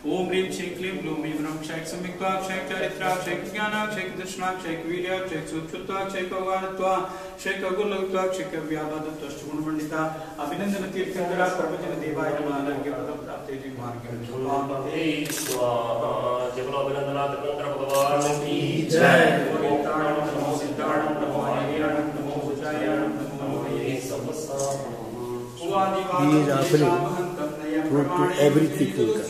ओम ह्रीं श्रीं क्लीं ग्लूं ह्रीं ब्रह्म क्षैक समिक्त्वाक्षैक चारित्राक्षैक ज्ञानाक्षैक दर्शनाक्षैक वीर्याक्षैक सुक्षुत्वाक्षैक भगवानत्वाक्षैक गुणत्वाक्षैक व्यापादत्वष्टगुणमंडिता अभिनंदन तीर्थंकरा परमजन देवाय नमः नरके पदम प्राप्ते मार्गे स्वाहा जय बोलो अभिनंदनाथ तंत्र भगवान की जय। नमो सिद्धाणं नमो हरिहरं नमो उज्जयानं नमो ये सबसाम fruit to every Tirthankara.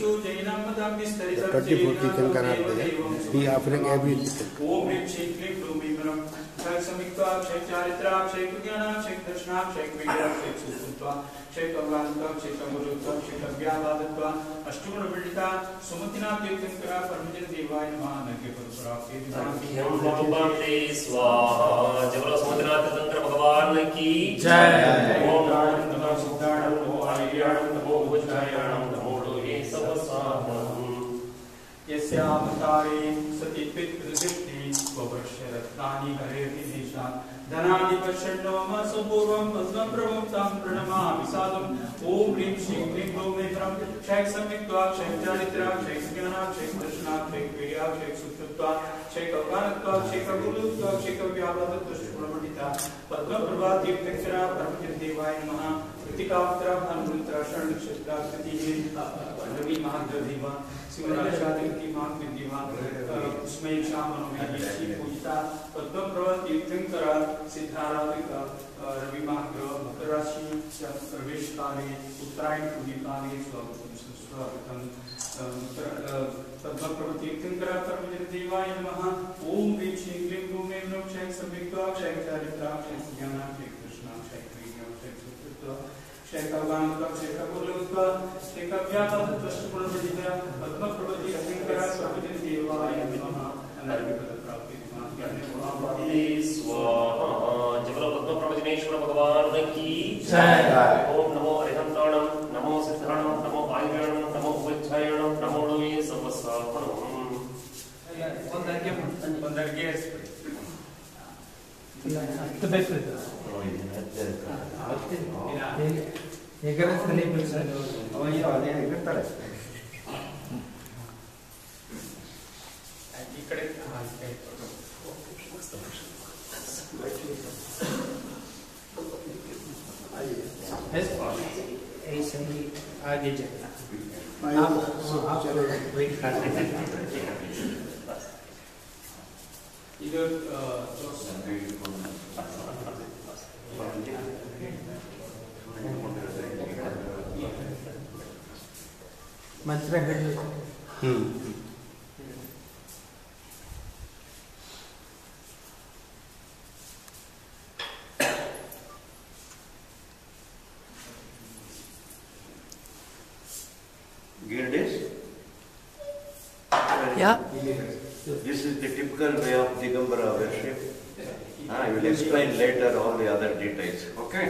24 Tirthankara are there. He offering every Tirthankara. Om Rim Shri Klim Blumi Bram Shak Samikta Shak Charitra Shak Jnana Shak Darshana Shak Vidya Shak Sukhutva Shak Avgantva Shak Gurutva Shak Vyavadatva Ashtuguna Vidita Sumatina Tirthankara Paramajan Devaya Namaha Nage Paruprakti Yam Bhagavate Swaha Jabala Sumatina Tirthankara Bhagavan Ki Jai. Om Namo Siddhartha Namo Hariyanam Namo Vajrayanam Namo Lohe Sabasaham यस्यावतारे सति पितृदृष्टि स्ववर्षरत्नानि हरेति देशात् धनादिपश्यन्नो मसपूर्वं पद्मप्रभं तं प्रणमामि सादुम् ॐ ह्रीं श्रीं क्लीं ग्लूं नेत्रं क्षैक सम्यक्त्वाक्षैक चारित्राक्षैक ज्ञानाक्षैक दर्शनाक्षैक वीर्याक्षैक सुक्षुत्वाक्षैक अवगाहनत्वाक्षैक गुरुत्वाक्षैक व्यापादत्वष्टगुणमण्डिता पद्मप्रभा तीर्थंकरा परमजन देवाय नमः। कृतिकावतरा भानुरुद्रा शरण नक्षत्राकृतिः रवि महाग्रदेवा शिवराशादिति महाविद्यमा उसमें शामनोमेयी पूजिता पद्मप्रभा तीर्थंकरा सिद्धाराधिका रवि महाग्रह मकर राशि प्रवेश काले उत्तरायण पूर्णि काले स्वागतम पद्मप्रभा तीर्थंकरा परमजन देवाय नमः। ओम ह्रीं श्रीं क्लीं ग्लूं नेत्रं क्षैक सम्यक्त्वाक्षैक चारित्राक्षैक ज्ञानाक्षैक दर्शनाक्षैक वीर्याक्षैक सुकृत्वा क्षैक अवगाहनत्वाक्षैक गुरुत्वाक्षैक व्यापादत्वष्टगुणमण्डिता पद्मप्रभा तीर्थंकरा परमजन देवाय नमः। नरके पदप्राप्ति स्वाहा जय पद्मप्रभजनेश्वर भगवान की जय। ओम नमो हरिहंताणं नमो सिद्धाणं नमो आयुर्यणं नमो उज्जयानं नमो लोहे सबसाहं ऐसे ही आगे चलना इधर मंत्र Gildish? Yeah. This is the typical way of Digambara worship. I will explain later all the other details. Okay?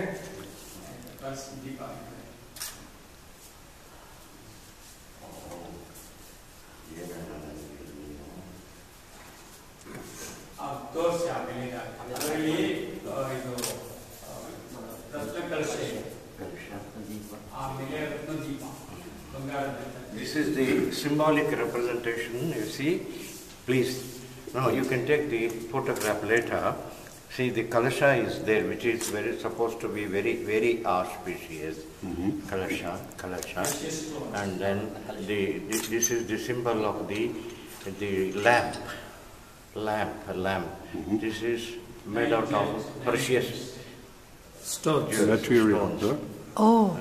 This is the symbolic representation, you see. Please, now you can take the photograph later. See, the kalasha is there, which is supposed to be very auspicious. Kalasha. And then this is the symbol of the lamp. This is made out of precious stones. Material. Oh.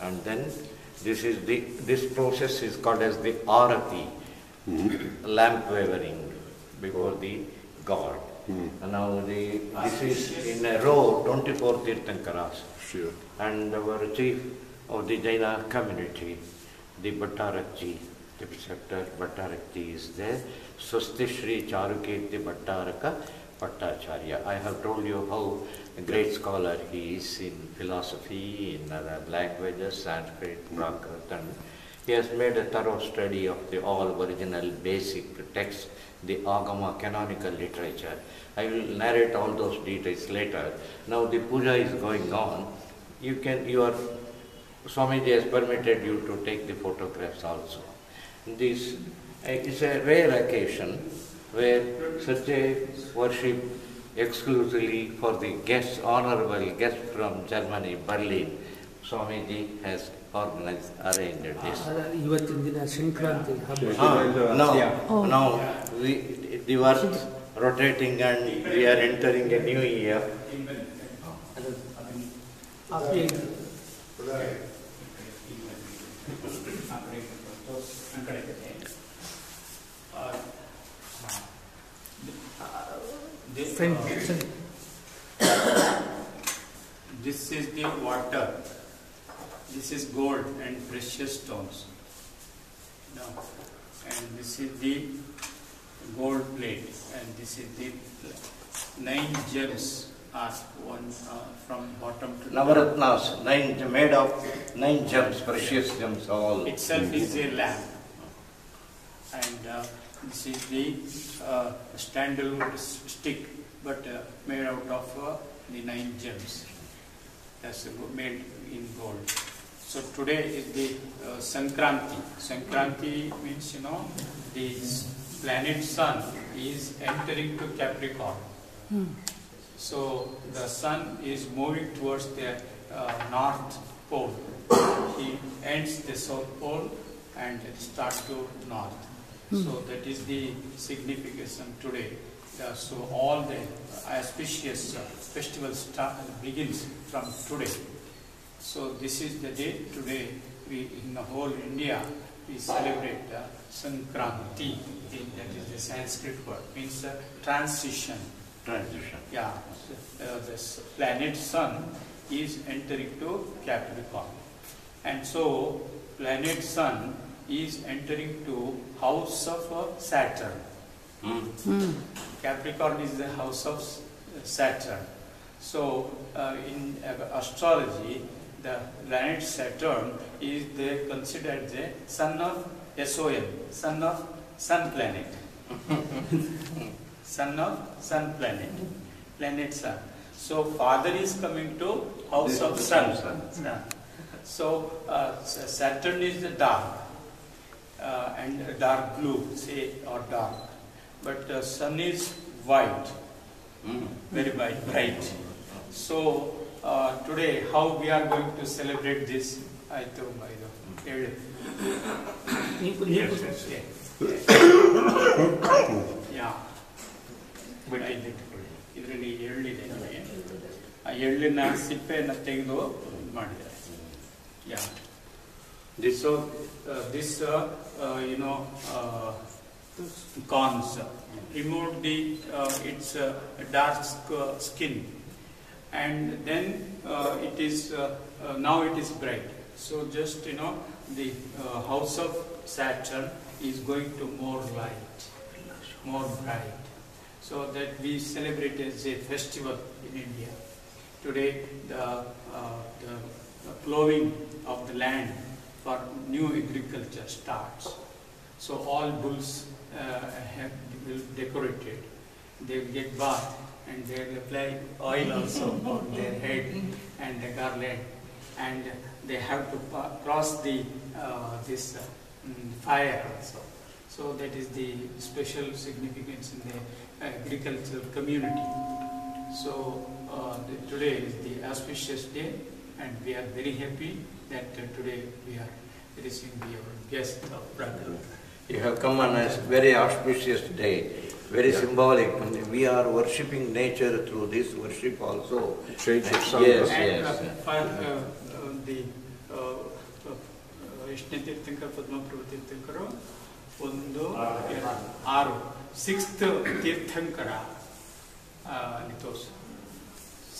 And then this process is called as the arati, lamp wavering before the god. And now this is in a row 24 Tirthankaras. Sure. And our chief of the Jaina community, the Bhattarakji, the preceptor Bhattarakji is there. Swasti Shri Charukirti Bhattaraka Bhattacharya. I have told you how a great scholar he is in philosophy, in other languages, Sanskrit, Prakrit, and he has made a thorough study of the all original basic texts, the Agama canonical literature. I will narrate all those details later. Now the puja is going on. Swamiji has permitted you to take the photographs also. This is a rare occasion where such a worship exclusively for the guests, honorable guests from Germany, Berlin, Swamiji has arranged this. ಇವತ್ತಿನ ದಿನ ಸಂಕ್ರಾಂತಿ ಹಬ್ಬ. Now the earth rotating and we are entering a new year. This is the water. This is gold and precious stones. Now, and this is the gold plate, and this is the 9 gems are one from bottom to Navaratnas, 9 made of 9 gems, precious gems all. Itself is a lamp, and this is the standalwood stick, but made out of the 9 gems. That's made in gold. So today is the Sankranti. Sankranti means, the planet Sun is entering to Capricorn. So the Sun is moving towards the North Pole. He ends the South Pole and starts to North. So that is the significance today. So all the auspicious festival begins from today. So this is the day today we in the whole India we celebrate Sankranti. That is the Sanskrit word, means transition. Transition. Yeah, this planet Sun is entering to Capricorn, and so planet Sun is entering to house of Saturn. Capricorn is the house of Saturn. So in astrology, the planet Saturn is considered the son of SON, son of sun planet. Son of sun planet, planet Sun. So father is coming to house of sun. So Saturn is the dark and dark blue, say, or dark. But Sun is white, very bright. So today, how we are going to celebrate this? Yeah. ಇದರಲ್ಲಿ ಎಳ್ಳಿದೆ ನಮಗೆ ಆ ಎಳ್ಳಿನ ಸಿಪ್ಪೆಯನ್ನು ತೆಗೆದು ಮಾಡಿದ್ದಾರೆ. Yeah. This corns remove its dark skin, and then it is now it is bright. So just the house of Saturn is going to more light, more bright. So that we celebrate as a festival in India. Today the plowing of the land for new agriculture starts. So all bulls have decorated. They will get bath and they will apply oil also on their head and the garland, and they have to cross this fire also. So that is the special significance in the agricultural community. So today is the auspicious day, and we are very happy that today we are receiving your guest of brother. You have come on a very auspicious day, very symbolic. We are worshipping nature through this worship also. Yes. The Vishnu Tirthankar, Padmaprabhu Tirthankar, 6th Tirthankara,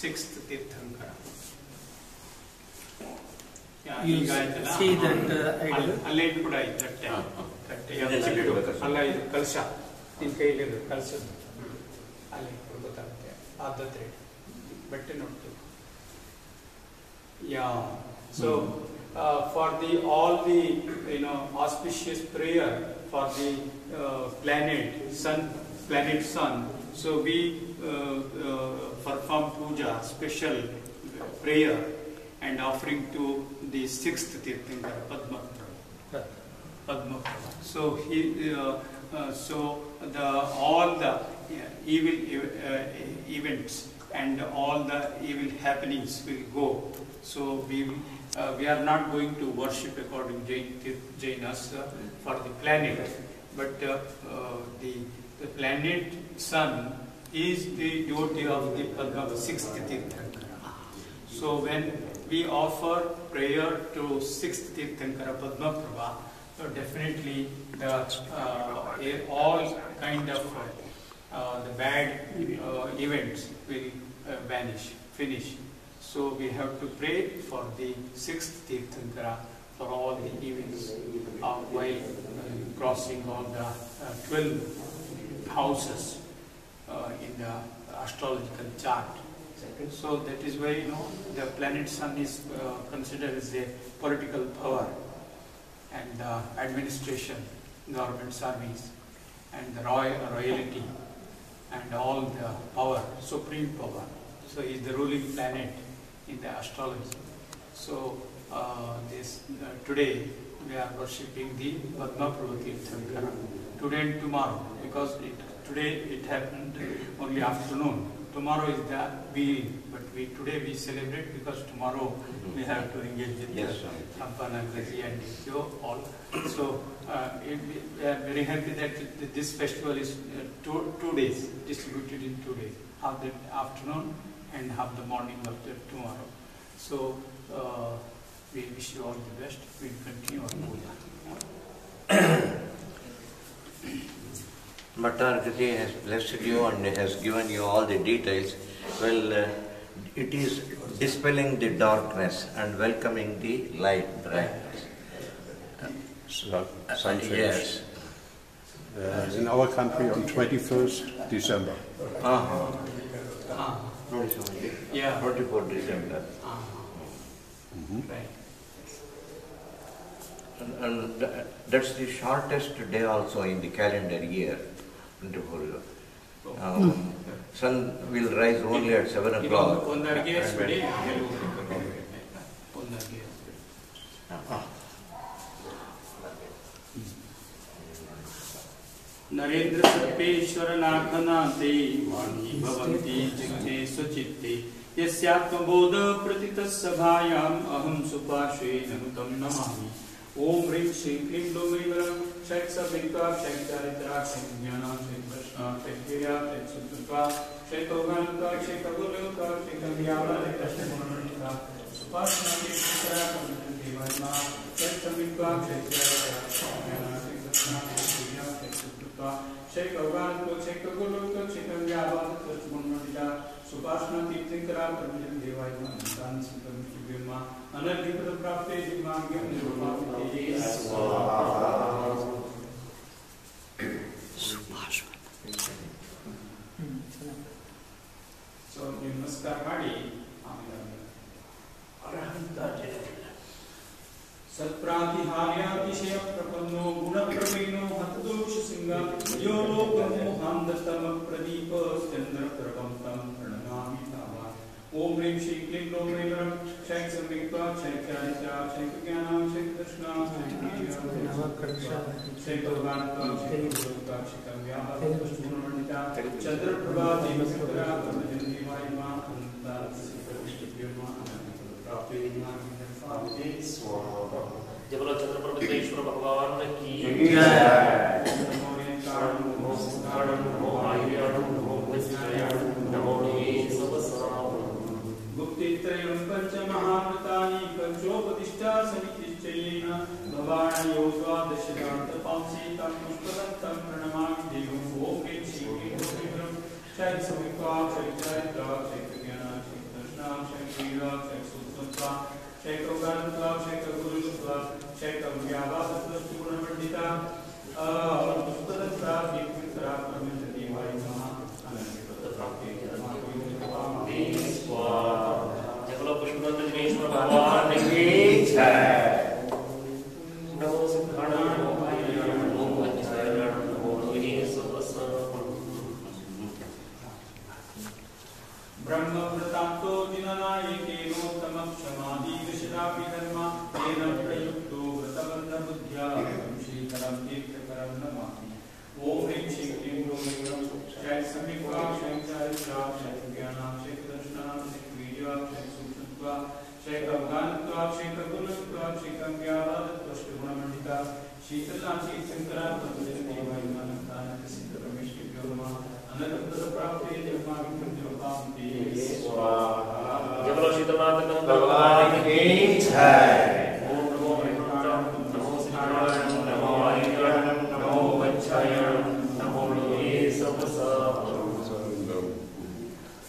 sixth Tirthankara. You see that idol? Allay kuda iddatte. Alla idu kalsha. In kaiyilliru kalsha. Allay ಅರ್ಧ thread ಬಟ್ಟೆ ನೋಡ್ತೀವಿ. Yeah. So for the all the auspicious prayer for the planet sun. So we perform puja, special prayer and offering to the 6th Tirthankara Padma Prabha. So he all the evil events and all the evil happenings will go. So we are not going to worship according to Jainas for the planet, but the planet sun is the devotee of the Padma 6th Tirthankara. So when we offer prayer to 6th Tirthankara Padma Prabha, definitely all kind of the bad events will finish. So we have to pray for the 6th Tirthankara for all the events while crossing all the 12 houses in the astrological chart. So that is why the planet sun is considered as a political power and administration, government service, and the royalty and all the power, supreme power. So he is the ruling planet in the astrology. So today we are worshipping the Padma Prabha Tirthankara today and tomorrow, because today it happened only afternoon. Tomorrow is the being, but today we celebrate because tomorrow we have to engage with Sampana, Grazi and Nikyo all. So we are very happy that this festival is 2 days, distributed in 2 days, half the afternoon and half the morning of the tomorrow. So we wish you all the best. We will continue our puja. Bhattar Gati has blessed you and has given you all the details. Well, it is dispelling the darkness and welcoming the light, brightness. Sunset. Yes. In our country on 21st December. Yeah. 24th December. Right. And that's the shortest day also in the calendar year. Sun will rise only at 7 o'clock. Narendra Sarveshwar नाथनाते वाणी भवन्ति जिग्ने स्वचित्ते यस्यात्मबोध प्रतितस्य सभायाम् अहं सुपार्श्वे ननुतं नमामि. ओम ह्रीं श्रीं क्लीं ग्लौं ह्रीं क्षैक्सविद्वा क्षैक्चारित्रा क्षैज्ञाना क्षैकृष्णा क्षैक्रिया क्षैसुत्वा क्षैकौगानका क्षैकगुरुका क्षैकव्यावल कृष्णगुणमणिका सुपार्श्वे क्षैक्रा देवात्मा क्षैक्सविद्वा क्षैक्चारित्रा क्षैज्ञाना क्षैकृष्णा क्षैक्रिया क्षैसुत्वा क्षैकौगानका क्षैकगुरुका क्षैकव्यावल कृष्णगुणमणिका सुपार्श्वे तीर्थंकरा ब्रह्मजन देवात्मा निदान संतम शिवमा अनधिकृत प्राप्ते दिमाग्यम निरूपामिते So namaskar ಮಾಡಿ ಅರಹಂತ सत्प्रातिहार्यातिशय प्रपन्नो गुणप्रवीणो हतदोष सिंह यो लोकमोहांधतम प्रदीप चंद्र प्रभं तं प्रणमामि तावा. ओम ह्रीं श्रीं क्लीं ग्लौं ह्रीं क्षैक्सविद्वा क्षैक्चारित्रा क्षैकज्ञाना क्षैकृष्णा क्षैकौगानका क्षैकगुरुका क्षैकव्यावल कृष्णगुणमणिका चंद्रप्रभा देवसुतरा ब्रह्मजन देवायमा अनंता सिद्धविष्णुव्योमा प्राप्ते दिमाग्यम जय बोलो छत्रपति भगवान की गुप्तित्रयं पंचमहाव्रतानि पंचोपदिष्टा सनिश्चयेन भवान् योगादशदान्तपांसि तं पुष्पदन्तं प्रणमामि देवं. ओम ह्रीं श्रीं क्लीं क्षैक्सविद्वा क्षैक्चारित्रा क्षैकज्ञाना क्षैकृष्णा क्षैक्रिया क्षैसुत्वा क्षैकौगानका क्षैकगुरुका क्षैकव्यावल कृष्णगुणमण्डिता पुष्पदन्ता तीर्थंकरा ब्रह्मजन देवायमा अनन्त प्राप्ते भगवान की जय। नमो सिद्धाणाय नमो वायुयाय नमो वज्राय नमो लोहे ब्रह्मवृतान्तो जिननायकेनोत्तमं क्षमादि विशदापि धर्मा तेन प्रयुक्तो व्रतबन्धबुद्ध्या श्रीकरं तीर्थकरं नमामि। ओम ह्रीं श्रीं क्लीं ग्लूं ह्रीं क्षय समीक्षा क्षय चारित्रा क्षय ज्ञाना क्षय कृष्णा क्षय वीर्या क्षय सूक्ष्मत्वा क्षय अवगानत्वा क्षय ककुलत्वा क्षय कव्यावदत्वष्टगुणमण्डिता शीतलाची शंकरा देवायमानतान सिद्ध परमेश्वरी ब्रह्मा अनंत प्राप्ति जन्माभिं जपामि स्वाहा। जय बोलो शीतलनाथ भगवान की जय। ओम नमो हरिहराय नमो सिद्धाणाय नमो वायुयाय नमो वज्राय नमो लोहे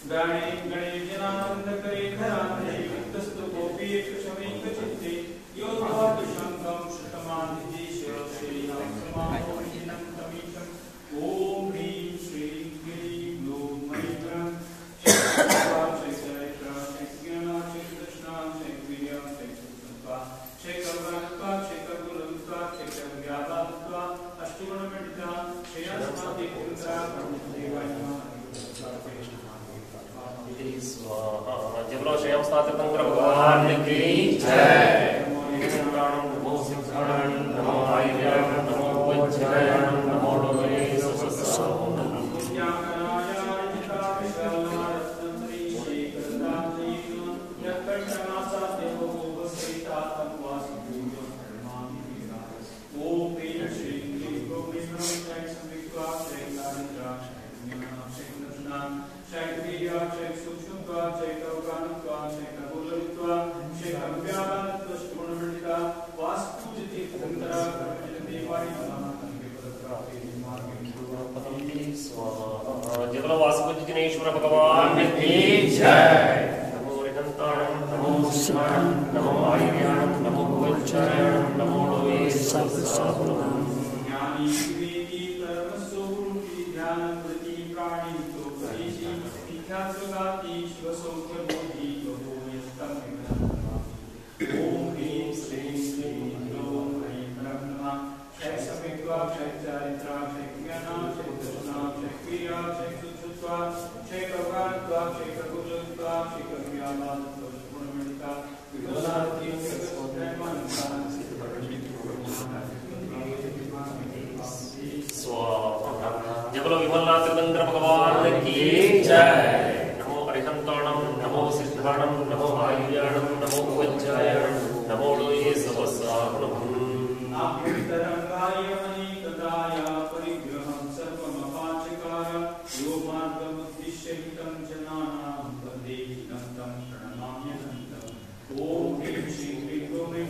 गाणे गणेशनानंदकरे धराधरे वित्तस्तु गोपी क्षमैकचित्ते यो धातु शंखं श्रुतमादिदेश श्रीराम समामोहिनं तमीशम्। ओम ह्रीं श्रीं क्लीं ग्लूं ह्रीं जबलो श्याम स्थातंत्र भगवान की जय। नमो सिद्धाणाय नमो वायुयाय नमो वज्राय नमो लोहे जबलो वासुदेवनेश्वर भगवान की जय। नमो हरिहंताय नमो सिद्धाणाय नमो वायुयाय नमो वज्राय नमो लोहे ज्ञानी विवेकी परमस्वरूपी ध्यानप्रति प्राणितो परेशी विख्यातगाति शिवसौख्यबोधि यस्तं विघ्नहर्ता। ओम ह्रीं श्रीं क्लीं ग्लूं ह्रीं ब्रह्मा क्षय समित्वा क्षय चारित्रा क्षय ज्ञाना क्षय दर्शना क्षय क्रिया क्षय सुश्रुत्वा क्षय कव्वात्वा क्षय ककुलत्वा क्षय कव्यावादत्वा गुणमणिता विकलाति जगत्त्रयमनसा जबलो विमलनाथ तंत्र भगवान की जय। नमो हरिहंताणं नमो सिद्धाणं नमो वायुयाय नमो वज्राय नमो लोहे तरंगाय मणिकदाय परिग्रहं सर्वमपाचकाय यो मार्गमुद्दिश्य हितं जनानां वन्दे तं प्रणमाम्यनन्तम्। ओम ह्रीं श्रीं क्लीं ग्लूं ह्रीं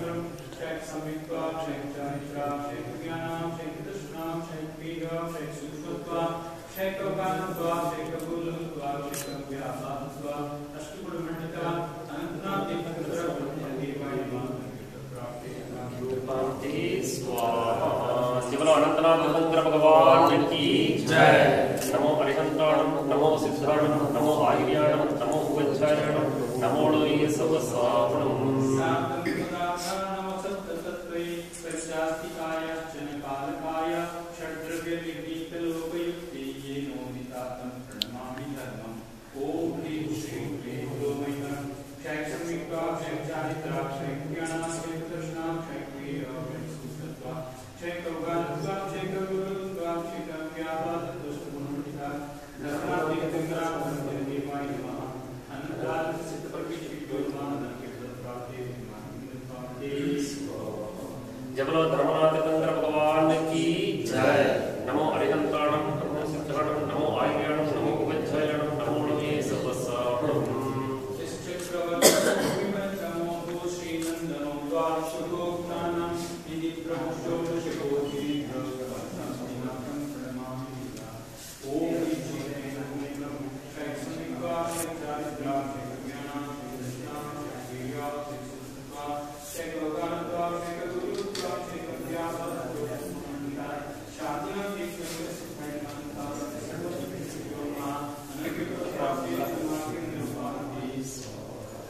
क्षय समित्वा क्षय चारित्रा क्षय ज्ञाना क्षय कृष्णा क्षय वीर्या क्षय सूक्ष्मत्वा क्षय कव्वानत्वा क्षय ककुलत्वा क्षय कव्यावादत्वा अष्टगुणमण्डिता अनंतनाथि जबलो अनंतनाथ तंत्र भगवान की जय। नमो हरिहंताणं नमो सिद्धाणं नमो वायुयाय नमो वज्राय नमो लोहे जबलो धर्मनाथ तंत्र भगवान की जय। नमो हरिहंताणं नमो सिद्धाणं नमो वायुयाय नमो वज्राय नमो लोहे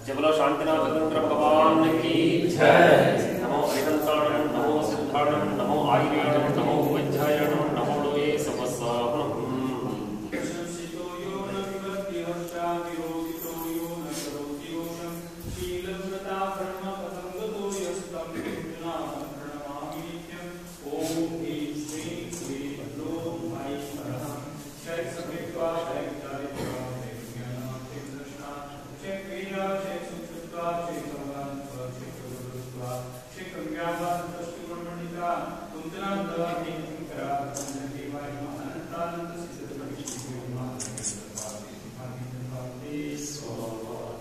जय बोलो शांतिनाथ तंत्र भगवान की जय। नमो अरिहंताणं नमो सिद्धाणं नमो आयुर्वेदं नमो वज्रायणं नमो लोये सवसाहनम्।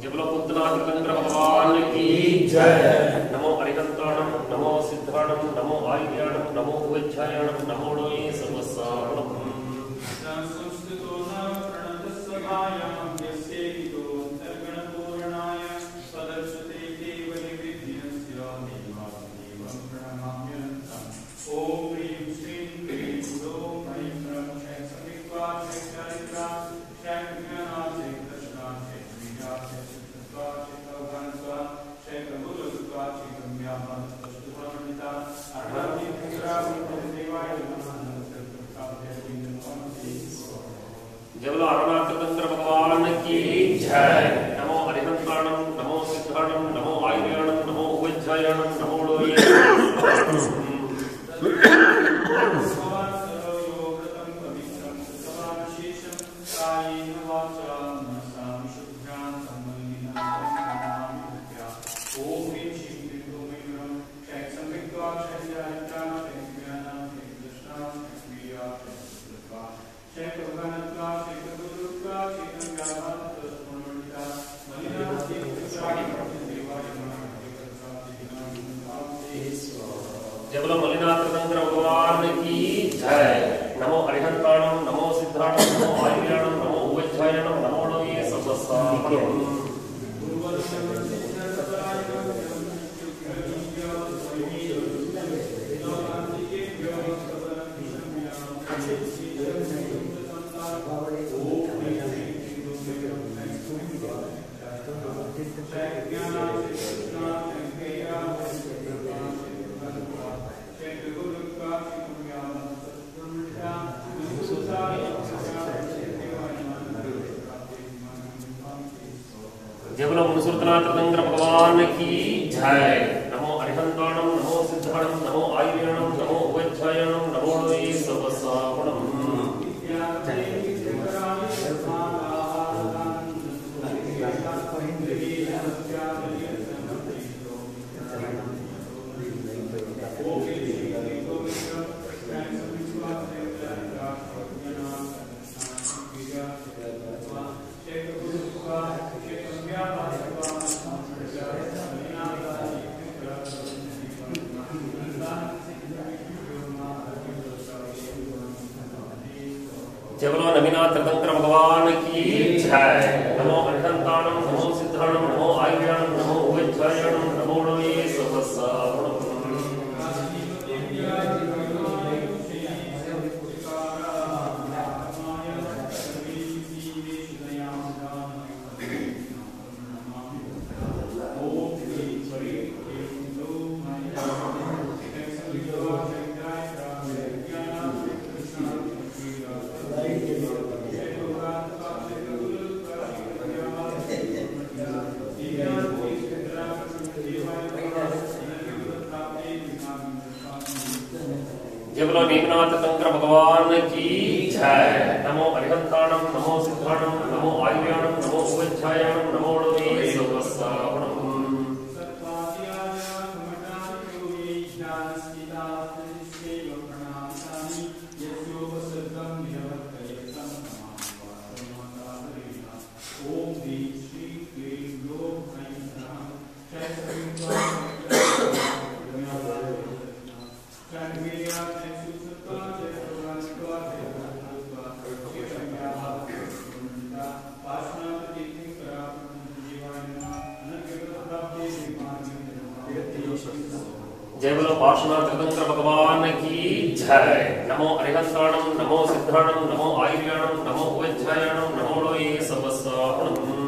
जय बोलो भूतनाथ तंत्र भगवान की जय। नमो अरिहंताणं नमो सिद्धाणं नमो आयुर्वेदं नमो वज्रायणं नमो लोये सवसाहनम्। जय बोलो अरुणाचल तंत्र भगवान की जय। नमो अरिहंताणं नमो सिद्धाणं नमो आयुर्वेदं नमो वज्रायणं नमो लोये जय बोलो मल्लिनाथ तंत्र भगवान की जय। नमो अरिहंताणं नमो सिद्धाणं नमो आयुर्वेदं नमो वज्रायणं नमो लोये सवसाहनम्। जय बोलो मुनसुरतनाथ तंत्र भगवान की जय। नमो अरिहंताणं नमो सिद्धाणं नमो आयुर्वेदं नमो वज्रायणं नमो लोये सवसाहनम्। जय बोलो नवीनाथ तंत्र भगवान की जय। नमो अरिहंताणं नमो सिद्धाणं नमो आयुर्वेदं नमो वज्रायणं नमो लोये सवसाहनम्। जय बोलो नीमनाथ तंत्र भगवान की जय। नमो अरिहंताणं नमो सिद्धाणं नमो आयुर्वेदं नमो वज्रायणं नमो लोये सवसाहनम्। जय बोलो पार्श्वनाथ तंत्र भगवान की जय। नमो अरिहंताणं नमो सिद्धाणं नमो आयुर्वेदं नमो वज्रायणं नमो लोये सवसाहनम्।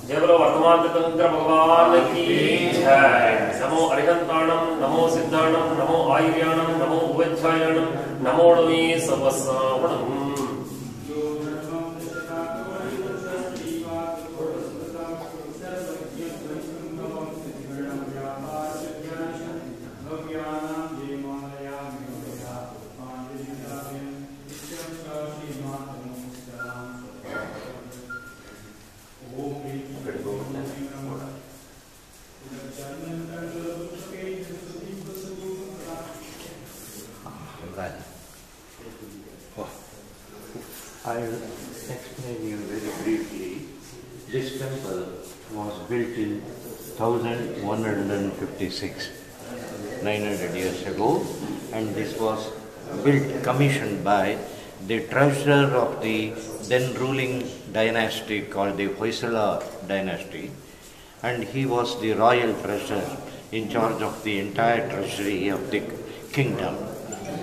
जय बोलो वर्तमान तीर्थंकर भगवान की जय। नमो अरिहंताणं, नमो सिद्धाणं, नमो आयुर्याणं, नमो उवज्जायाणं, नमो णवे सवसावणम्। I will explain you very briefly. This temple was built in 1156, 900 years ago, and this was commissioned by the treasurer of the then ruling dynasty called the Hoysala dynasty, and he was the royal treasurer in charge of the entire treasury of the kingdom.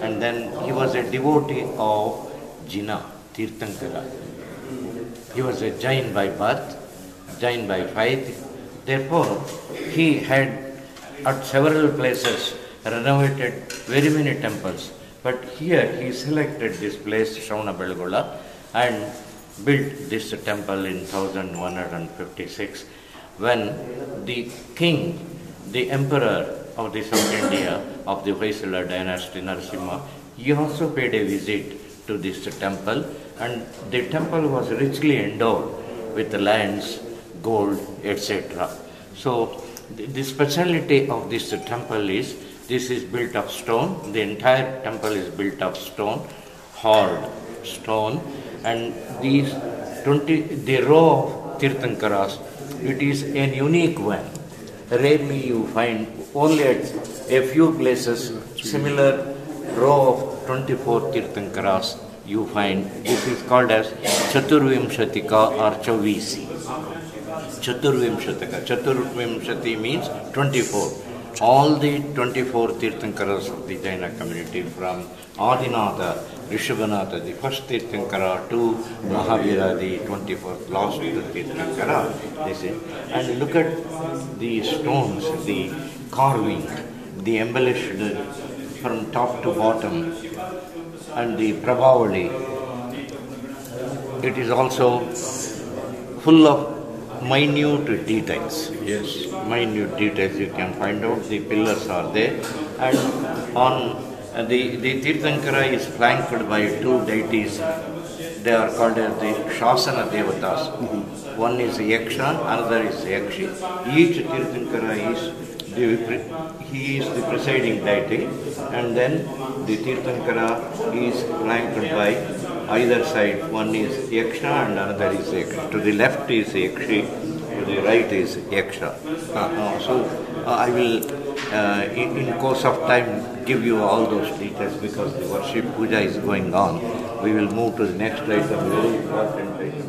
And then he was a devotee of Jina, Tirthankara. He was a Jain by birth, Jain by faith. Therefore, he had at several places renovated very many temples. But here he selected this place, Shravanabelagola, and built this temple in 1156 when the king, the emperor of the South India of the Hoysala dynasty, Narasimha, he also paid a visit to this temple, and the temple was richly endowed with lands, gold, etc. So the speciality of this temple is this is built of stone. The entire temple is built of stone, hard stone, and the row of Tirthankaras, it is an unique one. Rarely you find, only at a few places, similar row of 24 Tirthankaras you find. This is called as Chaturvimshatika or Chavisi. Chaturvimshatika. Chaturvimshati means 24. All the 24 Tirthankaras of the Jaina community, from Adinatha, Rishabhanatha, the first Tirthankara, to Mahavira, the 24th last Tirthankara, they say. And look at the stones, the carving, the embellished from top to bottom, and the Prabhavali. It is also full of minute details. Yes, minute details you can find out. The pillars are there, and on the Tirthankara is flanked by two deities. They are called as the Shasana Devatas. One is Yaksha, another is Yakshi. Each Tirthankara is the presiding deity, and then the Tirthankara is flanked by either side. One is Yaksha and another is Yaksha. To the left is Yakshi, to the right is Yaksha. So I will, in course of time, give you all those details because the worship puja is going on. We will move to the next item, very important item.